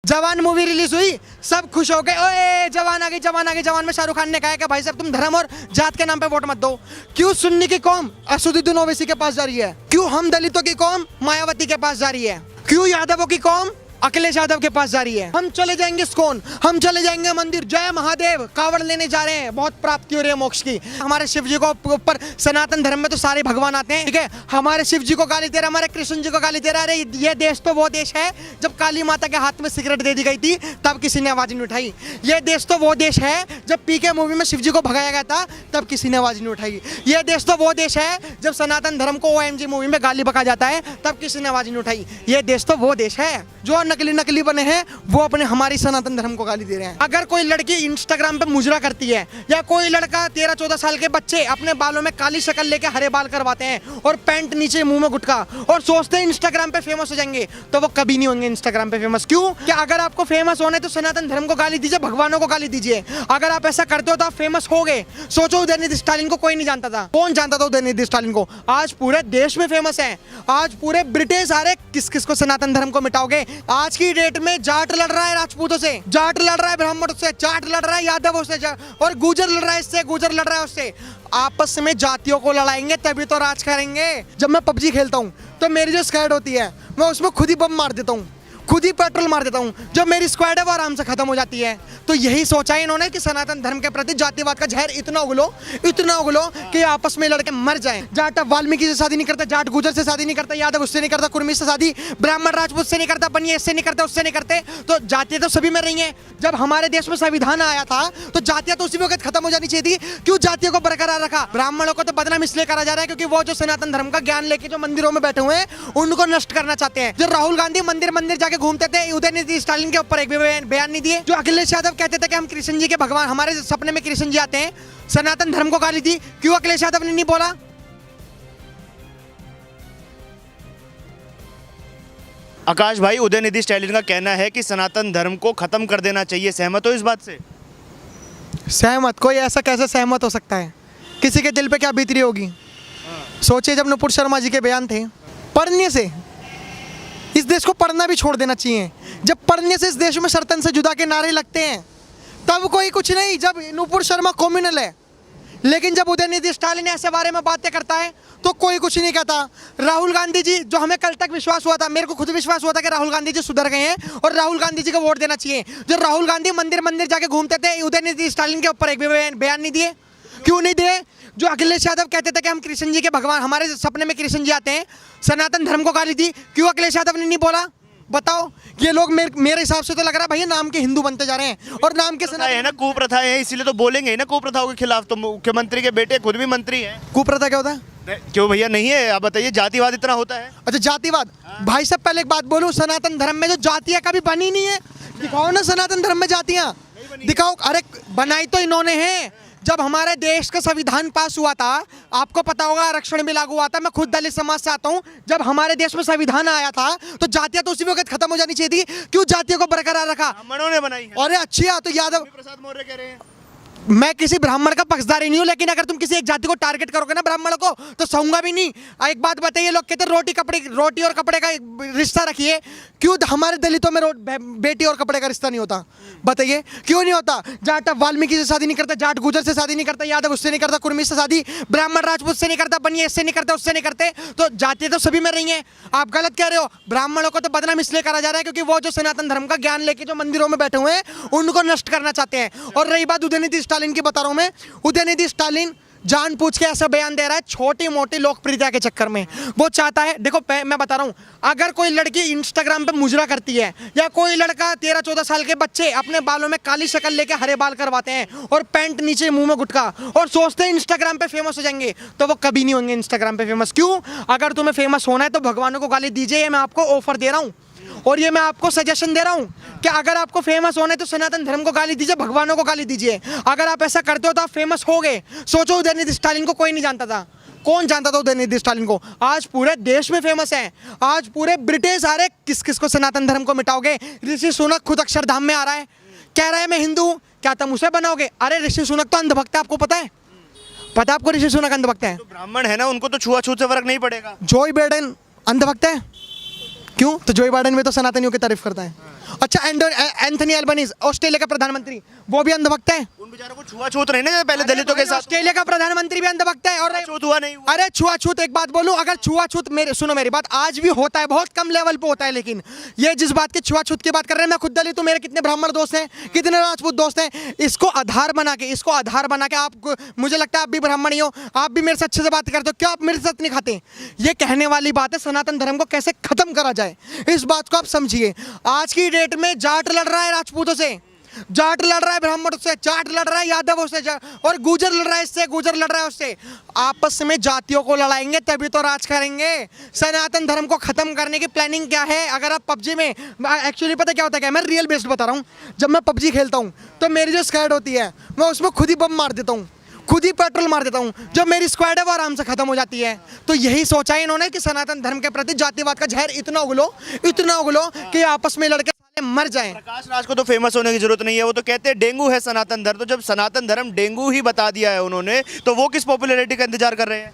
जवान movie release हुई, सब खुश हो गए, ओए जवान आ गई, जवान आ गई। जवान में शाहरुख खान ने कहा कि भाई साहब तुम धर्म और जात के नाम पे वोट मत दो। क्यों सुन्नी की कौम असदुद्दीन ओवैसी के पास जा रही है? क्यों हम दलितों की कौम मायावती के पास जा रही है? क्यों यादवों की कौम अखिलेश यादव के पास जा रही है? हम चले जाएंगे इस्कॉन, हम चले जाएंगे मंदिर, जय महादेव, कावड़ लेने जा रहे हैं, बहुत प्राप्ति हो रही है मोक्ष की। हमारे शिव जी को ऊपर सनातन धर्म में तो सारे भगवान आते हैं, ठीक है। हमारे शिव जी को गाली दे रहा, हमारे कृष्ण जी को गाली दे रहा। अरे ये देश तो वो देश है जब काली माता के हाथ में सिगरेट दे दी गई थी तब किसी ने आवाज नहीं उठाई। ये देश तो वो देश है जब पीके मूवी में शिव जी को भगाया गया था तब किसी ने आवाज नहीं उठाई। ये देश तो वो देश है जब सनातन धर्म को OMG मूवी में गाली बका जाता है तब किसी ने आवाज नहीं उठाई। ये देश तो वो देश है जो नकली बने हैं वो अपने हमारी सनातन धर्म को गाली दे रहे हैं। अगर कोई लड़की इंस्टाग्राम पे मुजरा करती है या कोई लड़का 13-14 साल के बच्चे अपने बालों में काली शक्ल लेके हरे बाल करवाते हैं और पैंट नीचे मुंह में गुटका और सोचते हैं इंस्टाग्राम पे फेमस हो जाएंगे, तो वो कभी नहीं होंगे इंस्टाग्राम पे फेमस। क्यों? कि अगर आपको फेमस होना है तो सनातन धर्म को गाली दीजिए, भगवानों को गाली दीजिए। अगर आप ऐसा करते हो तो आप फेमस हो गए। सोचो उदयनिधि स्टालिन को कोई नहीं जानता था। कौन जानता था उदयनिधि स्टालिन को? आज पूरे देश में फेमस है। आज पूरे ब्रिटिश आ रहे किस किस को सनातन धर्म को मिटाओगे। आज की डेट में जाट लड़ रहा है राजपूतों से, जाट लड़ रहा है ब्राह्मणों से, जाट लड़ रहा है यादवों से, और गुजर लड़ रहा है इससे, गुजर लड़ रहा है उससे। आपस में जातियों को लड़ाएंगे तभी तो राज करेंगे। जब मैं PUBG खेलता हूँ तो मेरी जो स्क्वाड होती है मैं उसमें खुद ही बम मार देता हूँ, खुद ही पेट्रोल मार देता हूँ। जब मेरी स्क्वाड है वो आराम से खत्म हो जाती है। तो यही सोचा है इन्होंने कि सनातन धर्म के प्रति जातिवाद का जहर इतना उगलो कि आपस में लड़के मर जाएं। जाट वाल्मीकि से शादी नहीं करता, जाट गुजर से शादी नहीं करता, यादव उससे नहीं करता, कुर्मी से शादी, ब्राह्मण राजपूत से नहीं करता, बनिया इससे नहीं करता, उससे नहीं करते। तो जातियां तो सभी में रही हैं। जब हमारे देश में संविधान आया था तो जातियां तो उसी वक्त खत्म हो जानी चाहिए थी। क्यों जातियों को बरकरार रखा? ब्राह्मणों को तो बदनाम इसलिए करा जा रहा है क्योंकि वो जो सनातन धर्म का ज्ञान लेके जो मंदिरों में बैठे हुए हैं उनको नष्ट करना चाहते हैं। जो राहुल गांधी मंदिर जाके घूमते थे, उदयनिधि स्टालिन के ऊपर एक भी बयान नहीं दिए। जो अखिलेश यादव कहते थे कि हम कृष्ण जी के भगवान, हमारे सपने में कृष्ण जी आते हैं, सनातन धर्म को गाली दी। क्यों अखिलेश यादव ने नहीं बोला? आकाश भाई, उदयनिधि स्टालिन का कहना है कि सनातन धर्म को खत्म कर देना चाहिए। सहमत हो इस बात से? सहमत? कोई ऐसा कैसे सहमत हो सकता है? किसी के दिल पे क्या बीत रही होगी? सोचिए जब नुपुर शर्मा जी के बयान थे, पढ़ने से इस देश को पढ़ना भी छोड़ देना चाहिए। जब पढ़ने से इस देश में शर्तन से जुदा के नारे लगते हैं तब कोई कुछ नहीं। जब नुपुर शर्मा कॉम्युनल है, लेकिन जब उदयनिधि स्टालिन ऐसे बारे में बातें करता है तो कोई कुछ नहीं कहता। राहुल गांधी जी, जो हमें कल तक विश्वास हुआ था, मेरे को खुद विश्वास हुआ था कि राहुल गांधी जी सुधर गए हैं और राहुल गांधी जी को वोट देना चाहिए। जो राहुल गांधी मंदिर जाके घूमते थे, उदयनिधि स्टालिन के ऊपर एक भी बयान नहीं दिए। क्यों नहीं दिए? जो अखिलेश यादव कहते थे कि हम कृष्ण जी के भगवान, हमारे सपने में कृष्ण जी आते हैं, सनातन धर्म को गाली दी। क्यों अखिलेश यादव ने नहीं बोला? बताओ। ये लोग मेरे हिसाब से तो लग रहा है भैया नाम के हिंदू बनते जा रहे हैं और नाम के है ना, कुप्रथा है, इसीलिए तो बोलेंगे ना कुप्रथाओं के खिलाफ। तो मुख्यमंत्री के बेटे खुद भी मंत्री हैं। कुप्रथा क्या होता है? क्यों भैया नहीं है? आप बताइए, जातिवाद इतना होता है? अच्छा जातिवाद। भाई साहब पहले एक बात बोलूं, सनातन धर्म में जो जातियां कभी बनी नहीं है। दिखाओ ना सनातन धर्म में जातियां, दिखाओ। अरे बनाई तो इन्होंने है। जब हमारे देश का संविधान पास हुआ था, आपको पता होगा, आरक्षण भी लागू हुआ था। मैं खुद दलित समाज से आता हूं। जब हमारे देश में संविधान आया था तो जातियां तो उसी वक्त खत्म हो जानी चाहिए थी। क्यों जातियों को बरकरार रखा? ब्राह्मणों ने बनाई है। अरे अच्छी है तो यादव प्रसाद मौर्य कह रहे हैं। मैं किसी ब्राह्मण का पक्षधारी नहीं हूं, लेकिन अगर तुम किसी एक जाति को टारगेट करोगे ना ब्राह्मणों को तो सहूंगा भी नहीं। एक बात बताइए, लोग कहते हैं रोटी और कपड़े का रिश्ता रखिए। क्यों हमारे दलितों में बेटी और कपड़े का रिश्ता नहीं होता? बताइए क्यों नहीं होता? जाट वाल्मीकि से शादी नहीं करता, जाट गुजर से शादी नहीं करता, यादव उससे नहीं करता, कुर्मी से शादी, ब्राह्मण राजपूत से नहीं करता, बनिया इससे नहीं करता, उससे नहीं करते। तो जाति तो सभी में रही है। आप गलत कह रहे हो। ब्राह्मणों को तो बदनाम इसलिए करा जा रहा है क्योंकि वो जो सनातन धर्म का ज्ञान लेके जो मंदिरों में बैठे हुए हैं उनको नष्ट करना चाहते हैं। और रही बात उदयनिधि स्टालिन की, बता रहा हूं मैं, उदयनिधि स्टालिन जानबूझ के ऐसा बयान दे रहा है छोटी मोटी लोकप्रियता के चक्कर में। वो चाहता है, देखो मैं बता रहा हूं, अगर कोई लड़की इंस्टाग्राम पे मुजरा करती है या कोई लड़का 13-14 साल के बच्चे अपने बालों में काली शक्ल लेके हरे बाल करवाते हैं और पैंट नीचे मुंह में गुटका और सोचते हैं इंस्टाग्राम पे फेमस हो जाएंगे, तो वो कभी नहीं होंगे इंस्टाग्राम पे फेमस। क्यों? अगर तुम्हें फेमस होना है तो भगवानों को गाली दीजिए। ये मैं आपको ऑफर दे रहा हूँ और ये मैं आपको सजेशन दे रहा हूँ कि अगर आपको फेमस होना है तो सनातन धर्म को गाली दीजिए, भगवानों को गाली दीजिए। अगर आप ऐसा करते हो तो आप फेमस हो गए। सोचो उदयनिधि स्टालिन को कोई नहीं जानता था। कौन जानता था उदयनिधि स्टालिन को? आज पूरे देश में फेमस है। आज पूरे ब्रिटिश आ रहे किस किस को सनातन धर्म को मिटाओगे। ऋषि सुनक खुद अक्षरधाम में आ रहा है, कह रहा है मैं हिंदू हूँ, क्या तुम उसे बनाओगे? अरे ऋषि सुनक तो अंधभक्त है, आपको पता है? पता आपको ऋषि सुनक अंधभक्त है? तो ब्राह्मण है ना, उनको तो छुआछूत से फर्क नहीं पड़ेगा। जो बाइडेन अंधभक्त है। क्यों? तो जो बाइडेन में तो सनातनियों की तारीफ करता है। अच्छा एंथनी एल्बनीज ऑस्ट्रेलिया का प्रधानमंत्री, वो भी अंधभक्त है। उन बेचारों को छुआछूत नहीं ना पहले दलितों के साथ। ऑस्ट्रेलिया का प्रधानमंत्री भी अंधभक्त है। और छूत हुआ नहीं हुआ। अरे छुआछूत, एक बात बोलूं, अगर छुआछूत, मेरे सुनो मेरी बात, आज भी होता है, बहुत कम लेवल पे होता है, लेकिन ये जिस बात की छुआछूत की बात कर रहे हैं, मैं खुद दलित हूं, मेरे कितने ब्राह्मण दोस्त हैं, कितने राजपूत दोस्त हैं, इसको आधार बना के आप, मुझे लगता है आप भी ब्राह्मण ही हो, आप भी मेरे से अच्छे से बात करते हो, क्यों आप मेरे साथ नहीं खाते? ये कहने वाली बात है, सनातन धर्म को कैसे खत्म करा जाए, इस बात को आप समझिए। आज की डेट में जाट लड़ रहा है राजपूतों से, जाट लड़ रहा है ब्राह्मणों से, जाट लड़ रहा है यादवों से, और गुजर लड़ रहा है इससे, गुजर लड़ रहा है उससे। आपस में जातियों को लड़ाएंगे तभी तो राज करेंगे। सनातन धर्म को खत्म करने की प्लानिंग क्या है? अगर आप पबजी में, एक्चुअली पता क्या होता है, मैं रियल बेस्ड बता रहा हूँ, जब मैं पबजी खेलता हूँ तो मेरी जो स्क्वाड होती है मैं उसमें खुद ही बम मार देता हूँ, खुद ही पेट्रोल मार देता हूँ, जब मेरी स्क्वाड है वो आराम से खत्म हो जाती है। तो यही सोचा है इन्होंने कि सनातन धर्म के प्रति जातिवाद का जहर इतना उगलो कि आपस में लड़के साले मर जाएं। प्रकाश राज को तो फेमस होने की जरूरत नहीं है, वो तो कहते हैं डेंगू है सनातन धर्म। तो जब सनातन धर्म डेंगू ही बता दिया है उन्होंने, तो वो किस पॉपुलैरिटी का इंतजार कर रहे हैं?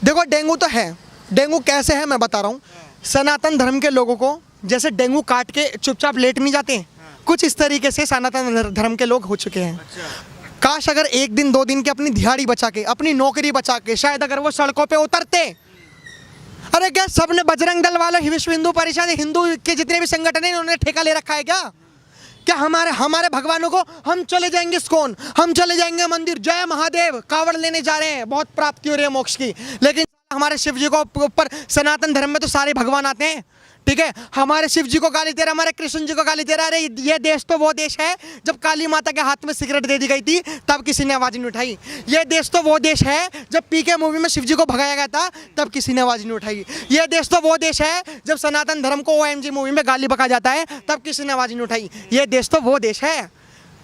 देखो डेंगू तो है, डेंगू कैसे है मैं बता रहा हूँ। सनातन धर्म के लोगों को जैसे डेंगू काट के चुपचाप लेट नहीं जाते, कुछ इस तरीके से सनातन धर्म के लोग हो चुके हैं। काश अगर एक दिन दो दिन की अपनी दिहाड़ी बचा के, अपनी नौकरी बचा के, शायद अगर वो सड़कों पे उतरते। अरे क्या सबने, बजरंग दल वाले, विश्व हिंदू परिषद, हिंदू के जितने भी संगठन हैं, इन्होंने ठेका ले रखा है क्या? क्या हमारे भगवानों को हम चले जाएंगे इस्कॉन, हम चले जाएंगे मंदिर, जय महादेव, कावड़ लेने जा रहे हैं, बहुत प्राप्ति हो रही है मोक्ष की, लेकिन हमारे शिव जी को ऊपर, सनातन धर्म में तो सारे भगवान आते हैं, ठीक है? हमारे शिव जी को गाली दे रहा, हमारे कृष्ण जी को गाली दे रहा। अरे ये देश तो वो देश है जब काली माता के हाथ में सिगरेट दे दी गई थी तब किसी ने आवाज नहीं उठाई। ये देश तो वो देश है जब पीके मूवी में शिव जी को भगाया गया था तब किसी ने आवाज नहीं उठाई। ये देश तो वो देश है जब सनातन धर्म को OMG मूवी में गाली बका जाता है तब किसी ने आवाज नहीं उठाई। ये देश तो वो देश है,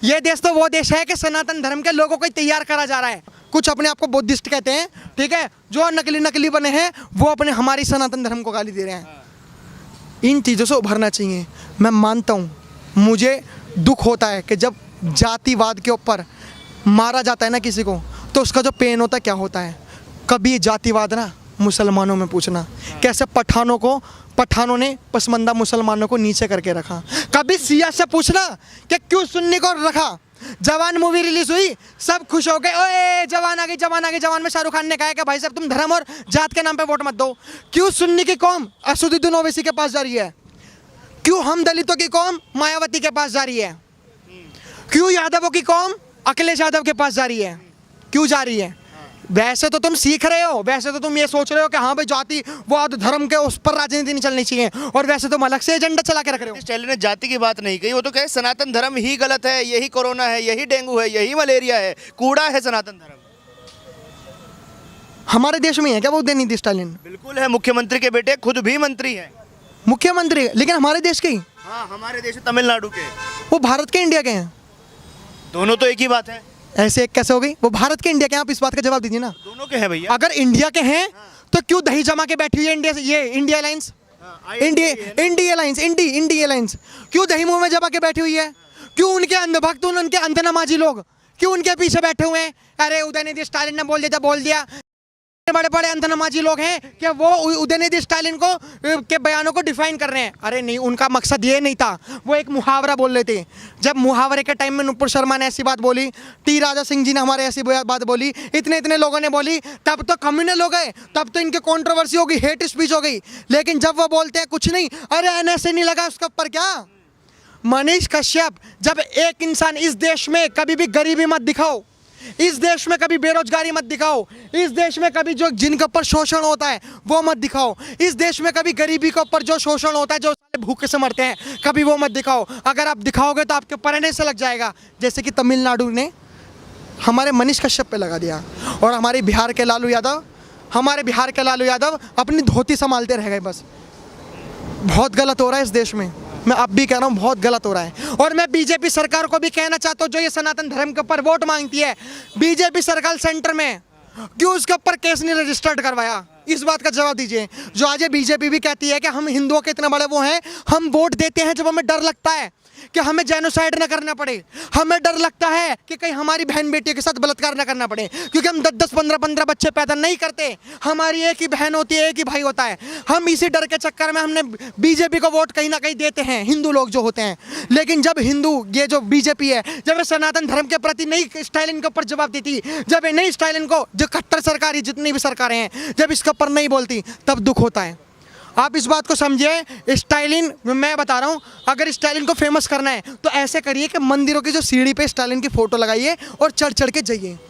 ये देश तो वो देश है कि सनातन धर्म के लोगों को तैयार करा जा रहा है। कुछ अपने आप को बुद्धिस्ट कहते हैं, ठीक है, जो नकली बने हैं वो अपने हमारी सनातन धर्म को गाली दे रहे हैं। इन चीज़ों से उभरना चाहिए। मैं मानता हूँ, मुझे दुख होता है कि जब जातिवाद के ऊपर मारा जाता है ना किसी को, तो उसका जो पेन होता है क्या होता है। कभी जातिवाद ना मुसलमानों में पूछना, कैसे पठानों ने पसमंदा मुसलमानों को नीचे करके रखा। कभी सिया से पूछना कि क्यों सुन्नी को रखा। जवान मूवी रिलीज हुई, सब खुश हो गए, ओए जवान आ गई, जवान आ गई। जवान में शाहरुख खान ने कहा कि भाई साहब तुम धर्म और जात के नाम पे वोट मत दो। क्यों सुन्नी की कौम असदुद्दीन ओवैसी के पास जा रही है? क्यों हम दलितों की कौम मायावती के पास जा रही है? क्यों यादवों की कौम अखिलेश यादव के पास जा रही है? क्यों जा रही है? वैसे तो तुम सीख रहे हो, वैसे तो तुम ये सोच रहे हो कि हाँ भाई जातिवाद धर्म के उस पर राजनीति नहीं चलनी चाहिए, और वैसे तुम अलग से एजेंडा चला के रख रहे हो। स्टालिन ने जाति की बात नहीं कही, वो तो कहे सनातन धर्म ही गलत है, यही कोरोना है, यही डेंगू है, यही मलेरिया है, कूड़ा है सनातन धर्म। हमारे देश में है क्या वो उदयनिधि स्टालिन? बिल्कुल है, मुख्यमंत्री के बेटे खुद भी मंत्री हैं। मुख्यमंत्री, लेकिन हमारे देश के ही? हाँ, हमारे देश तमिलनाडु के। वो भारत के इंडिया के हैं? दोनों तो एक ही बात है। ऐसे एक कैसे हो गई? वो भारत के इंडिया के हैं, आप इस बात का जवाब दीजिए ना। दोनों के हैं भैया। अगर इंडिया के हैं तो क्यों दही जमा के बैठी हुई है इंडिया से, ये इंडिया अलायंस, इंडी अलायंस क्यों दही मुंह में जमा के बैठी हुई है? क्यों उनके अंधभक्त, उनके अंधनमाजी लोग क्यों उनके पीछे बैठे हुए हैं? अरे उदयनिधि स्टालिन ने बोल दिया बड़े बड़े अंधनमाजी लोग हैं कि वो उदयनिधि स्टालिन को के बयानों को डिफाइन कर रहे हैं। अरे नहीं, उनका मकसद ये नहीं था, वो एक मुहावरा बोल रहे थे। जब मुहावरे के टाइम में नुपुर शर्मा ने ऐसी बात बोली, टी राजा सिंह जी ने हमारे ऐसी बात बोली, इतने लोगों ने बोली, तब तो कम्युनल हो गए, तब तो इनकी कंट्रोवर्सी हो गई, हेट स्पीच हो गई। लेकिन जब वो बोलते हैं कुछ नहीं, अरे NSA नहीं लगा उसके ऊपर क्या? मनीष कश्यप, जब एक इंसान, इस देश में कभी भी गरीबी मत दिखाओ, इस देश में कभी बेरोजगारी मत दिखाओ, इस देश में कभी जो जिनके ऊपर शोषण होता है वो मत दिखाओ, इस देश में कभी गरीबी के ऊपर जो शोषण होता है, जो भूखे से मरते हैं, कभी वो मत दिखाओ। अगर आप दिखाओगे तो आपके ऊपर NSA लग जाएगा, जैसे कि तमिलनाडु ने हमारे मनीष कश्यप पे लगा दिया। और हमारे बिहार के लालू यादव अपनी धोती संभालते रह गए बस। बहुत गलत हो रहा है इस देश में, मैं अब भी कह रहा हूँ, बहुत गलत हो रहा है। और मैं बीजेपी सरकार को भी कहना चाहता हूँ, जो ये सनातन धर्म के ऊपर वोट मांगती है, बीजेपी सरकार सेंटर में क्यों उसके ऊपर केस नहीं रजिस्टर्ड करवाया? इस बात का जवाब दीजिए। जो आज ये बीजेपी भी कहती है कि हम हिंदुओं के इतने बड़े वो हैं, हम वोट देते हैं जब हमें डर लगता है, कि हमें जेनोसाइड ना करना पड़े, हमें डर लगता है कि कहीं हमारी बहन बेटियों के साथ बलात्कार ना करना पड़े, क्योंकि हम 10-10 15-15 बच्चे पैदा नहीं करते, हमारी एक ही बहन होती है, एक ही भाई होता है। हम इसी डर के चक्कर में हमने बीजेपी को वोट कहीं ना कहीं देते हैं, हिंदू लोग जो होते हैं। लेकिन जब हिंदू, ये जो बीजेपी है, जब ये सनातन धर्म के प्रति नहीं स्टालिन के ऊपर जवाब देती, जब ये नहीं स्टालिन को, जो कट्टर सरकार, जितनी भी सरकारें हैं, जब इसके ऊपर नहीं बोलती, तब दुख होता है। आप इस बात को समझिए। स्टालिन, मैं बता रहा हूँ, अगर स्टालिन को फेमस करना है तो ऐसे करिए कि मंदिरों की जो सीढ़ी पे स्टालिन की फोटो लगाइए और चढ़ चढ़ के जाइए।